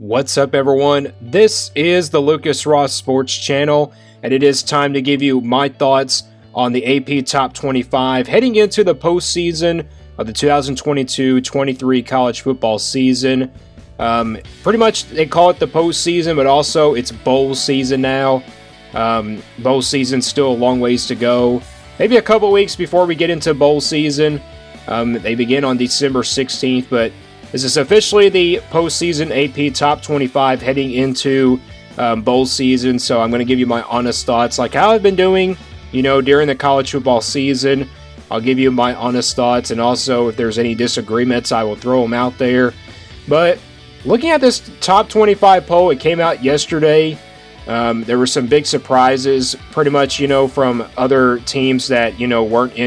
What's up, everyone? This is the Lucas Ross Sports Channel, and it is time to give you my thoughts on the AP Top 25 heading into the postseason of the 2022-23 college football season. Pretty much they call it the postseason, but also it's bowl season now. Bowl season's still a long ways to go. Maybe a couple weeks before we get into bowl season. They begin on December 16th, but this is officially the postseason AP Top 25 heading into bowl season. So I'm going to give you my honest thoughts, like how I've been doing, during the college football season. I'll give you my honest thoughts, and also if there's any disagreements, I will throw them out there. But looking at this top 25 poll, it came out yesterday. There were some big surprises, pretty much, from other teams that, weren't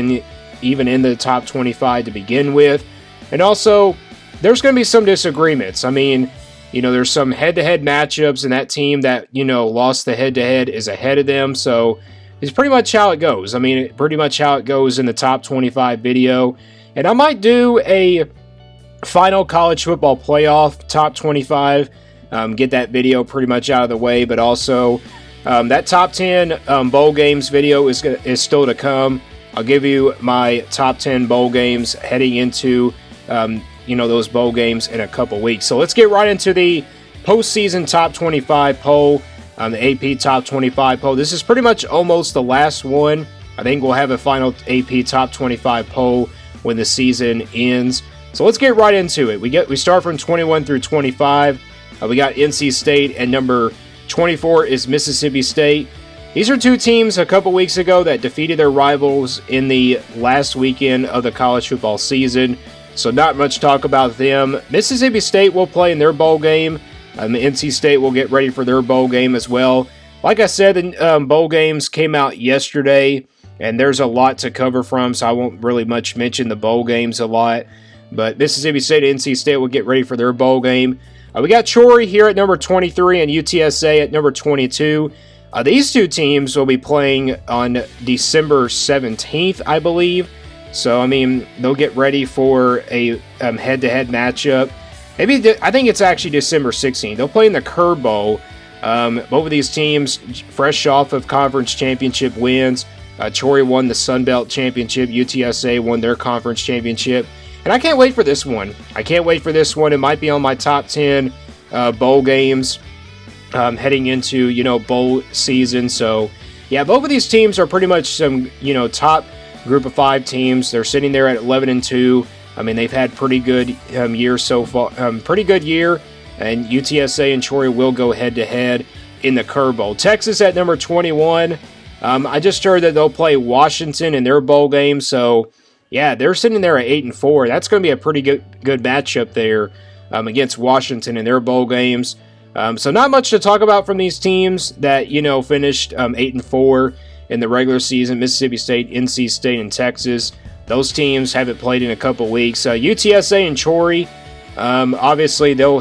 even in the top 25 to begin with. And also, there's going to be some disagreements. I mean, there's some head-to-head matchups, and that team that, lost the head-to-head is ahead of them. So it's pretty much how it goes. I mean, pretty much how it goes in the top 25 video. And I might do a final college football playoff top 25, get that video pretty much out of the way. But also, that top 10 bowl games video is still to come. I'll give you my top 10 bowl games heading into those bowl games in a couple weeks. So let's get right into the postseason top 25 poll, the AP top 25 poll. This is pretty much almost the last one. I think we'll have a final AP top 25 poll when the season ends. So let's get right into it. We start from 21 through 25. We got NC State, and number 24 is Mississippi State. These are two teams a couple weeks ago that defeated their rivals in the last weekend of the college football season. So not much talk about them. Mississippi State will play in their bowl game. NC State will get ready for their bowl game as well. Like I said, the bowl games came out yesterday, and there's a lot to cover from, so I won't really much mention the bowl games a lot. But Mississippi State and NC State will get ready for their bowl game. We got Troy here at number 23 and UTSA at number 22. These two teams will be playing on December 17th, I believe. So, I mean, they'll get ready for a head-to-head matchup. I think it's actually December 16th. They'll play in the Curb Bowl. Both of these teams, fresh off of conference championship wins. Troy won the Sun Belt Championship. UTSA won their conference championship. And I can't wait for this one. It might be on my top 10 bowl games heading into, bowl season. So, yeah, both of these teams are pretty much some, top group of 5 teams. They're sitting there at 11-2. I mean, they've had pretty good year so far. Pretty good year. And UTSA and Troy will go head-to-head in the Curb Bowl. Texas at number 21. I just heard that they'll play Washington in their bowl game. So, yeah, they're sitting there at 8-4. That's going to be a pretty good matchup there against Washington in their bowl games. So not much to talk about from these teams that, finished 8-4 in the regular season. Mississippi State, NC State, and Texas. Those teams haven't played in a couple weeks. UTSA and Troy, obviously they'll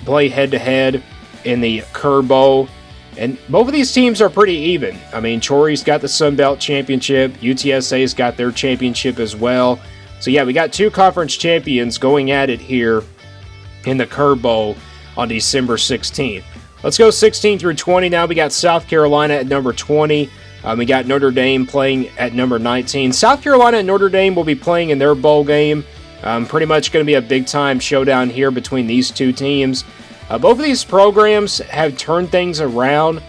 play head-to-head in the Curb Bowl. And both of these teams are pretty even. I mean, Troy's got the Sun Belt Championship. UTSA's got their championship as well. So, yeah, we got two conference champions going at it here in the Curb Bowl on December 16th. Let's go 16 through 20 now. We got South Carolina at number 20. We got Notre Dame playing at number 19. South Carolina and Notre Dame will be playing in their bowl game. Pretty much going to be a big-time showdown here between these two teams. Both of these programs have turned things around.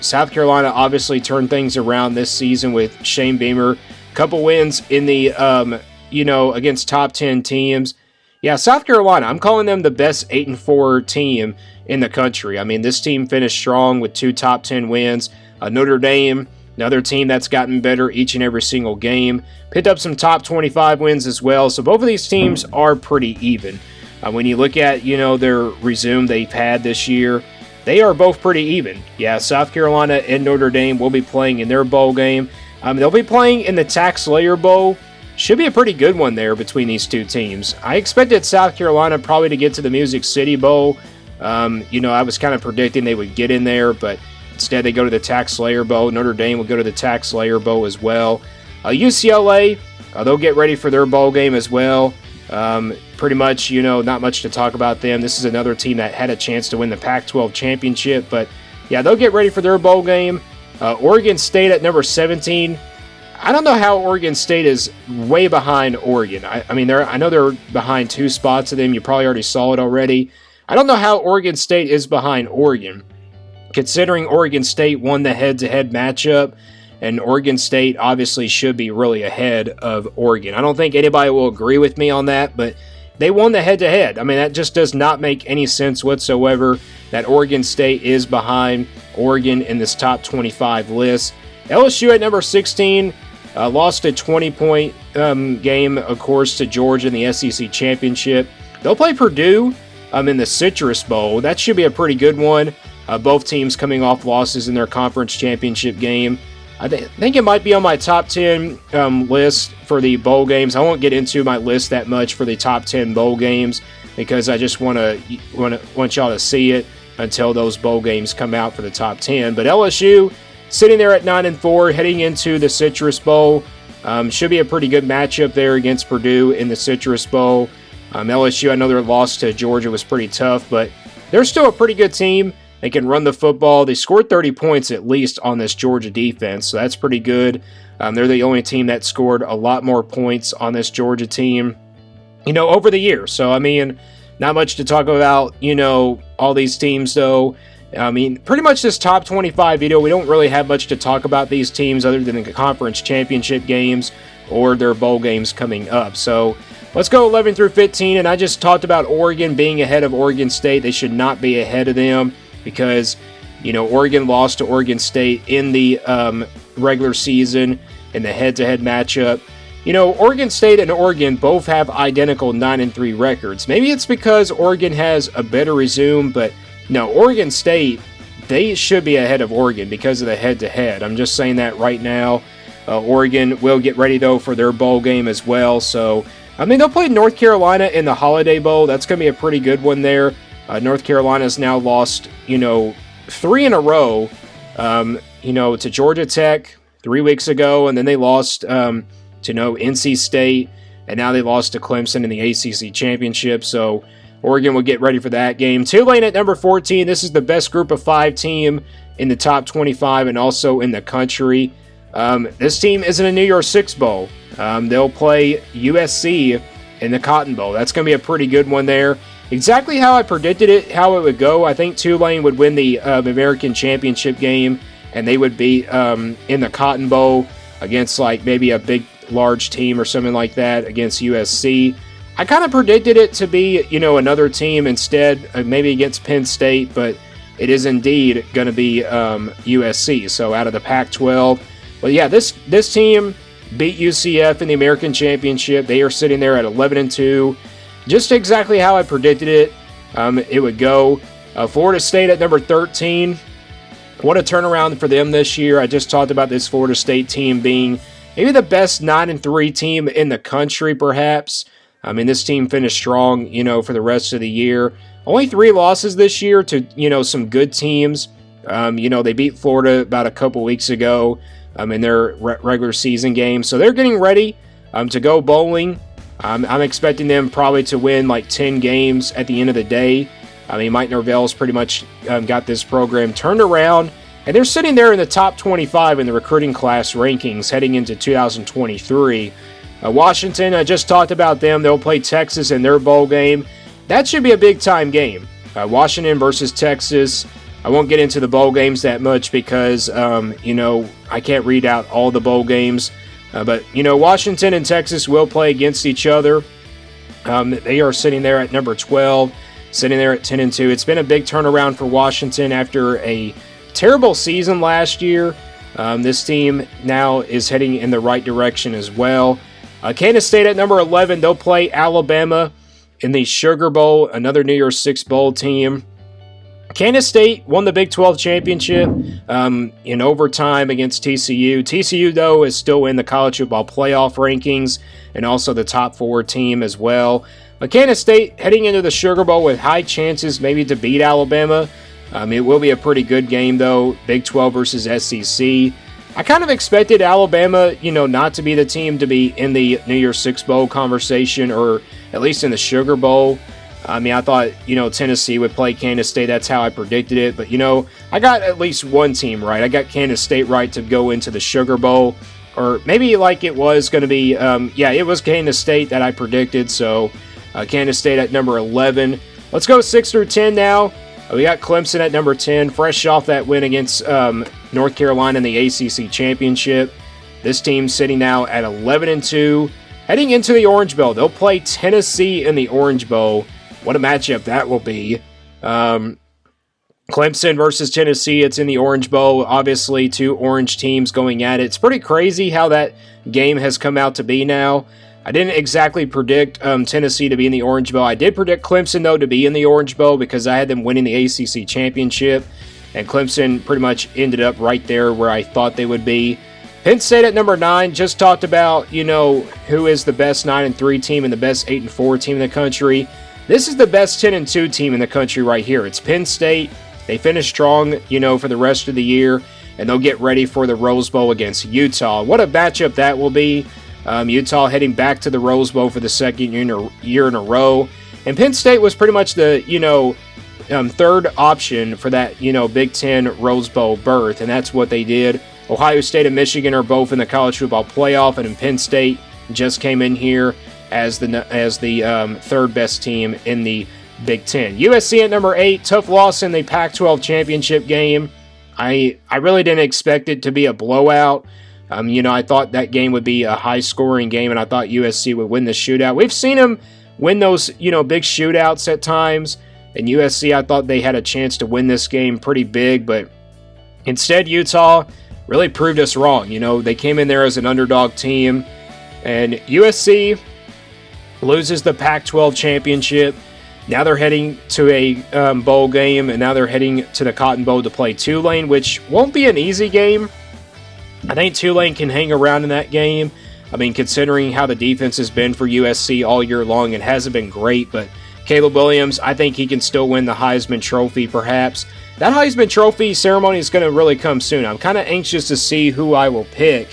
South Carolina obviously turned things around this season with Shane Beamer. A couple wins in the, against top 10 teams. Yeah, South Carolina, I'm calling them the best 8-4 team in the country. I mean, this team finished strong with 2 top 10 wins. Notre Dame, another team that's gotten better each and every single game. Picked up some top 25 wins as well. So both of these teams are pretty even. When you look at, their resume they've had this year, they are both pretty even. Yeah, South Carolina and Notre Dame will be playing in their bowl game. They'll be playing in the Tax Layer Bowl. Should be a pretty good one there between these two teams. I expected South Carolina probably to get to the Music City Bowl. I was kind of predicting they would get in there, but instead they go to the Tax Layer Bowl. Notre Dame will go to the Tax Layer Bowl as well. UCLA, they'll get ready for their bowl game as well. Pretty much, not much to talk about them. This is another team that had a chance to win the Pac-12 championship, but yeah, they'll get ready for their bowl game. Oregon State at number 17. I don't know how Oregon State is way behind Oregon. I know they're behind 2 spots of them. You probably already saw it already. I don't know how Oregon State is behind Oregon, considering Oregon State won the head-to-head matchup, and Oregon State obviously should be really ahead of Oregon. I don't think anybody will agree with me on that, but they won the head-to-head. That just does not make any sense whatsoever that Oregon State is behind Oregon in this top 25 list. LSU at number 16 lost a 20-point game, of course, to Georgia in the SEC championship. They'll play Purdue in the Citrus Bowl. That should be a pretty good one. Both teams coming off losses in their conference championship game. I think it might be on my top 10 list for the bowl games. I won't get into my list that much for the top 10 bowl games because I just want y'all to see it until those bowl games come out for the top 10. But LSU sitting there at 9-4, heading into the Citrus Bowl. Should be a pretty good matchup there against Purdue in the Citrus Bowl. LSU, I know their loss to Georgia was pretty tough, but they're still a pretty good team. They can run the football. They scored 30 points at least on this Georgia defense, so that's pretty good. They're the only team that scored a lot more points on this Georgia team, over the years. So, not much to talk about, all these teams, though. Pretty much this top 25 video, we don't really have much to talk about these teams other than the conference championship games or their bowl games coming up. So, let's go 11 through 15, and I just talked about Oregon being ahead of Oregon State. They should not be ahead of them because, Oregon lost to Oregon State in the regular season in the head-to-head matchup. Oregon State and Oregon both have identical 9-3 records. Maybe it's because Oregon has a better resume, but no, Oregon State, they should be ahead of Oregon because of the head-to-head. I'm just saying that right now. Oregon will get ready, though, for their bowl game as well. So, they'll play North Carolina in the Holiday Bowl. That's going to be a pretty good one there. North Carolina's now lost, 3 in a row, to Georgia Tech 3 weeks ago, and then they lost to NC State, and now they lost to Clemson in the ACC championship. So Oregon will get ready for that game. Tulane at number 14. This is the best group of 5 team in the top 25 and also in the country. This team is in a New Year's Six Bowl. They'll play USC in the Cotton Bowl. That's going to be a pretty good one there. Exactly how I predicted it, how it would go. I think Tulane would win the American Championship game, and they would be in the Cotton Bowl against maybe a big, large team or something like that against USC. I kind of predicted it to be, another team instead, maybe against Penn State, but it is indeed going to be USC, so out of the Pac-12. But yeah, this team beat UCF in the American Championship. They are sitting there at 11-2. Just exactly how I predicted it would go. Florida State at number 13. What a turnaround for them this year. I just talked about this Florida State team being maybe the best 9-3 team in the country, perhaps. This team finished strong, for the rest of the year. Only 3 losses this year to, some good teams. They beat Florida about a couple weeks ago in their regular season game. So they're getting ready to go bowling. I'm expecting them probably to win 10 games at the end of the day. Mike Norvell's pretty much got this program turned around, and they're sitting there in the top 25 in the recruiting class rankings heading into 2023. Washington, I just talked about them. They'll play Texas in their bowl game. That should be a big-time game. Washington versus Texas. I won't get into the bowl games that much because, I can't read out all the bowl games. But Washington and Texas will play against each other. They are sitting there at number 12, sitting there at 10-2. It's been a big turnaround for Washington after a terrible season last year. This team now is heading in the right direction as well. Kansas State at number 11, they'll play Alabama in the Sugar Bowl, another New Year's Six Bowl team. Kansas State won the Big 12 championship in overtime against TCU. TCU, though, is still in the college football playoff rankings and also the top 4 team as well. But Kansas State heading into the Sugar Bowl with high chances maybe to beat Alabama. It will be a pretty good game, though, Big 12 versus SEC. I kind of expected Alabama, not to be the team to be in the New Year's Six Bowl conversation or at least in the Sugar Bowl. I mean, I thought, Tennessee would play Kansas State. That's how I predicted it. But, I got at least one team right. I got Kansas State right to go into the Sugar Bowl. Or maybe like it was going to be, it was Kansas State that I predicted. So, Kansas State at number 11. Let's go 6 through 10 now. We got Clemson at number 10, fresh off that win against North Carolina in the ACC Championship. This team's sitting now at 11-2. Heading into the Orange Bowl, they'll play Tennessee in the Orange Bowl. What a matchup that will be. Clemson versus Tennessee, it's in the Orange Bowl. Obviously, two orange teams going at it. It's pretty crazy how that game has come out to be now. I didn't exactly predict Tennessee to be in the Orange Bowl. I did predict Clemson, though, to be in the Orange Bowl because I had them winning the ACC Championship. And Clemson pretty much ended up right there where I thought they would be. Penn State at number 9, just talked about, who is the best 9-3 team and the best 8-4 team in the country. This is the best 10-2 team in the country right here. It's Penn State. They finish strong, for the rest of the year, and they'll get ready for the Rose Bowl against Utah. What a matchup that will be. Utah heading back to the Rose Bowl for the second year in a row. And Penn State was pretty much the, third option for that, Big Ten Rose Bowl berth, and that's what they did. Ohio State and Michigan are both in the college football playoff, and Penn State just came in here as the third best team in the Big Ten. USC at number 8, tough loss in the Pac-12 championship game. I really didn't expect it to be a blowout. I thought that game would be a high-scoring game, and I thought USC would win the shootout. We've seen them win those, big shootouts at times, and USC, I thought they had a chance to win this game pretty big, but instead Utah really proved us wrong. They came in there as an underdog team, and USC loses the Pac-12 championship. Now they're heading to a bowl game, and now they're heading to the Cotton Bowl to play Tulane, which won't be an easy game. I think Tulane can hang around in that game. I mean, considering how the defense has been for USC all year long, it hasn't been great, but Caleb Williams, I think he can still win the Heisman Trophy, perhaps. That Heisman Trophy ceremony is going to really come soon. I'm kind of anxious to see who I will pick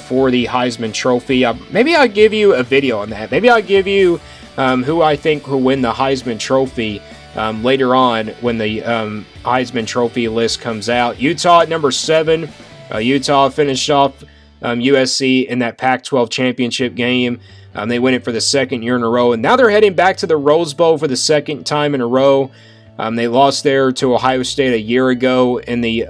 for the Heisman Trophy. Maybe I'll give you a video on that. Maybe I'll give you who I think will win the Heisman Trophy later on when the Heisman Trophy list comes out. Utah at number 7. Utah finished off USC in that Pac-12 championship game. They win it for the second year in a row, and now they're heading back to the Rose Bowl for the second time in a row. They lost there to Ohio State a year ago in the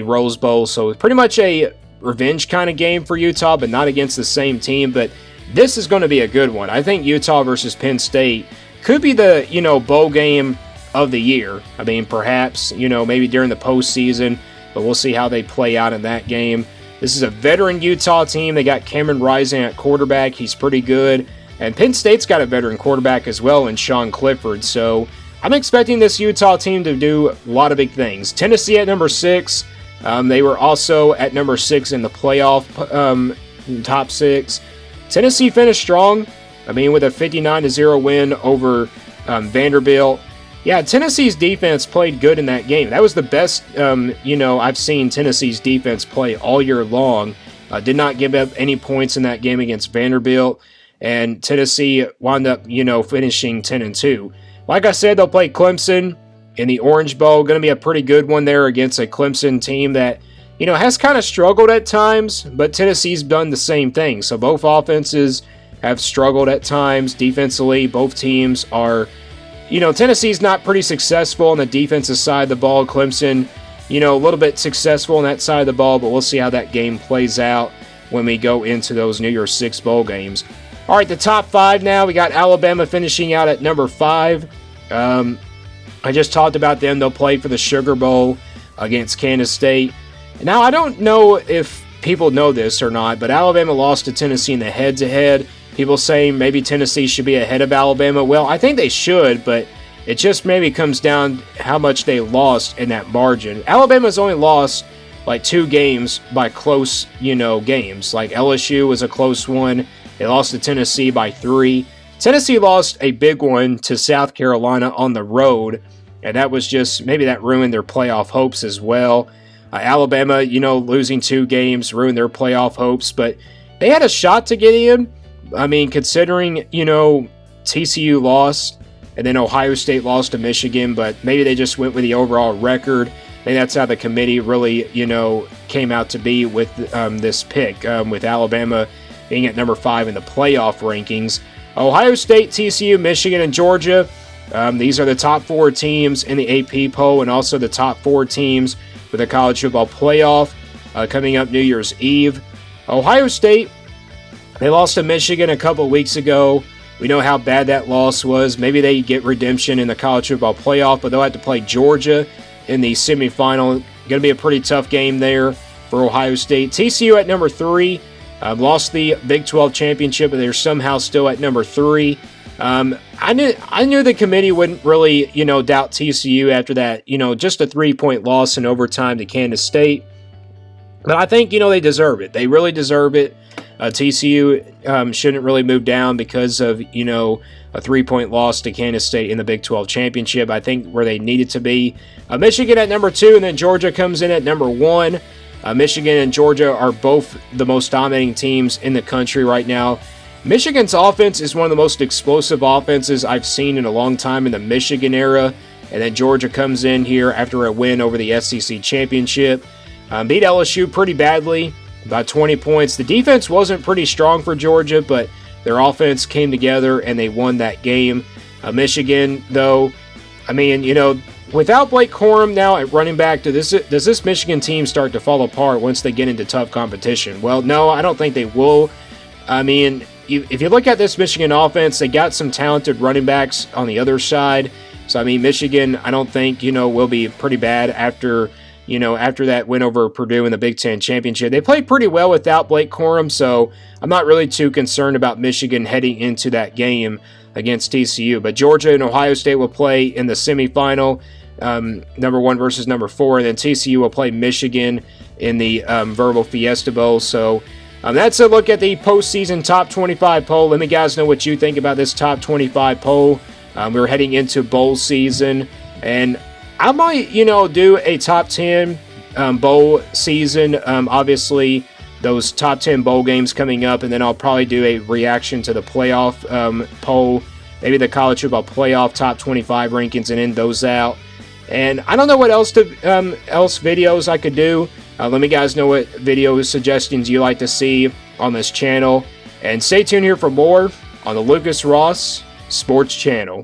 Rose Bowl, so pretty much a revenge kind of game for Utah, but not against the same team. But this is going to be a good one. I think Utah versus Penn State could be the bowl game of the year. I mean, perhaps maybe during the postseason, but we'll see how they play out in that game. This is a veteran Utah team. They got Cameron Rising at quarterback. He's pretty good. And Penn State's got a veteran quarterback as well in Sean Clifford. So I'm expecting this Utah team to do a lot of big things. Tennessee at number 6. They were also at number 6 in the playoff top 6. Tennessee finished strong. I mean, with a 59-0 win over Vanderbilt. Yeah, Tennessee's defense played good in that game. That was the best, I've seen Tennessee's defense play all year long. Did not give up any points in that game against Vanderbilt. And Tennessee wound up, finishing 10-2. Like I said, they'll play Clemson in the Orange Bowl. Going to be a pretty good one there against a Clemson team that, has kind of struggled at times, but Tennessee's done the same thing. So both offenses have struggled at times. Defensively, both teams are, Tennessee's not pretty successful on the defensive side of the ball. Clemson, a little bit successful on that side of the ball, but we'll see how that game plays out when we go into those New Year's 6 bowl games. All right, the top 5 now. We got Alabama finishing out at number 5. I just talked about them. They'll play for the Sugar Bowl against Kansas State. Now, I don't know if people know this or not, but Alabama lost to Tennessee in the head-to-head. People saying maybe Tennessee should be ahead of Alabama. Well, I think they should, but it just maybe comes down how much they lost in that margin. Alabama's only lost like 2 games by close, games. Like LSU was a close one. They lost to Tennessee by 3. Tennessee lost a big one to South Carolina on the road, and that was just, maybe that ruined their playoff hopes as well. Alabama, losing 2 games ruined their playoff hopes, but they had a shot to get in. I mean, considering, TCU lost and then Ohio State lost to Michigan, but maybe they just went with the overall record. I think that's how the committee really, came out to be with this pick, with Alabama being at number 5 in the playoff rankings. Ohio State, TCU, Michigan, and Georgia. These are the top 4 teams in the AP poll and also the top 4 teams for the college football playoff coming up New Year's Eve. Ohio State, they lost to Michigan a couple weeks ago. We know how bad that loss was. Maybe they get redemption in the college football playoff, but they'll have to play Georgia in the semifinal. Going to be a pretty tough game there for Ohio State. TCU at number 3. Lost the Big 12 championship, but they're somehow still at number 3. I knew the committee wouldn't really, doubt TCU after that, just a 3-point loss in overtime to Kansas State. But I think, they deserve it. They really deserve it. TCU shouldn't really move down because of, a 3-point loss to Kansas State in the Big 12 championship. I think where they needed to be. Michigan at number 2, and then Georgia comes in at number 1. Michigan and Georgia are both the most dominating teams in the country right now. Michigan's offense is one of the most explosive offenses I've seen in a long time in the Michigan era. And then Georgia comes in here after a win over the SEC championship. Beat LSU pretty badly, about 20 points. The defense wasn't pretty strong for Georgia, but their offense came together and they won that game. Michigan, though, without Blake Corum now at running back, does this Michigan team start to fall apart once they get into tough competition? Well, no, I don't think they will. If you look at this Michigan offense, they got some talented running backs on the other side. So, Michigan, I don't think, will be pretty bad after that win over Purdue in the Big Ten championship. They played pretty well without Blake Corum, so I'm not really too concerned about Michigan heading into that game against TCU. But Georgia and Ohio State will play in the semifinal, number 1 versus number 4, and then TCU will play Michigan in the Verbal Fiesta Bowl. So that's a look at the postseason top 25 poll. Let me guys know what you think about this top 25 poll. We're heading into bowl season, and I might, do a top 10 bowl season. Obviously, those top 10 bowl games coming up, and then I'll probably do a reaction to the playoff poll, maybe the college football playoff top 25 rankings, and end those out. And I don't know what else videos I could do. Let me guys know what video suggestions you like to see on this channel. And stay tuned here for more on the Lucas Ross Sports Channel.